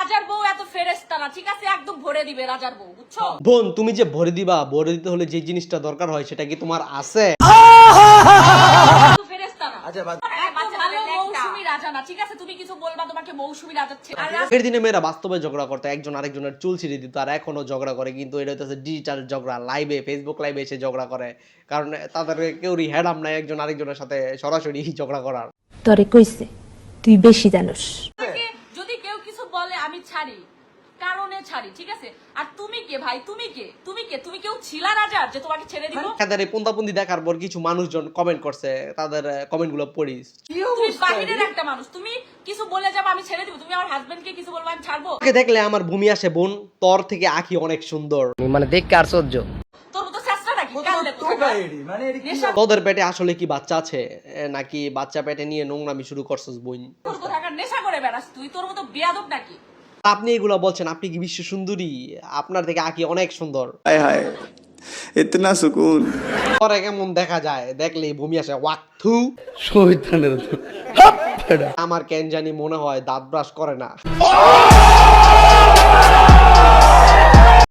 রাজার বউ এত ফেরেশতা না, ঠিক আছে? একদম ভরে দিবে রাজার বউ, বুঝছো? বোন তুমি যে ভরে দিবা, ভরে দিতে হলে যে জিনিসটা দরকার হয় সেটা কি তোমার আছে? ফেরেশতা না। আচ্ছা বাদ ভালো মৌসুমী রাজা না, ঠিক আছে? তুমি কিছু বলবা তোমাকে মৌসুমী রাজা ছেড়ে। আগের দিনে মেয়েরা বাস্তবে ঝগড়া করতো, একজন আরেকজনের চুল ছিঁড়ে দিত, আর এখনো ঝগড়া করে, কিন্তু এটা হচ্ছে ডিজিটাল ঝগড়া, লাইভে ফেসবুক লাইভে এসে ঝগড়া করে, কারণ তাদের কেউরই হ্যাডাম নাই একজন আরেকজনের সাথে সরাসরি ঝগড়া করার। তরে কইছে তুই বেশি জানোস। যদি কেউ কিছু বলে আমি ছাড়ি, কারণে ছাড়ি, ঠিক আছে? আর তুমি কে ভাই? তুমি কে? তুমি কেউ ছিলা রাজার যে তোমাকে ছেড়ে দিব? তাদের এই পুন্তাপুন্তি দেখার পর কিছু মানুষজন কমেন্ট করছে, তাদের কমেন্ট গুলো পড়িস। তুমি বাহিরের একটা মানুষ, তুমি কিছু বলে যাবো আমি ছেড়ে দিব, তুমি আমার হাজবেন্ডকে কিছু বলবো আমি ছাড়বো? তোকে দেখলে আমার ভূমি আসে বোন, তোর থেকে আঁখি অনেক সুন্দর। মানে দেখতে আশ্চর্য। তোর মতো চেষ্টা নাকি? কাললে তো মানে এটা কি তোদের পেটে আসলে কি বাচ্চা আছে, নাকি বাচ্চা পেটে নিয়ে নোংরামি শুরু করছিস বোন? তোর তো থাকার নেশা করে বেড়াস তুই, তোর মতো বেয়াদব নাকি? আপনি এগুলো বলছেন, আপনি কি বিশ্ব সুন্দরী? আপনার থেকে আঁকি অনেক সুন্দর। हाय हाय इतना सुकून পরে কেমন দেখা যায় দেখলেই ভূমি আসে ওয়াক থু। আমার কেন জানি মনে হয় দাঁত ব্রাশ করে না।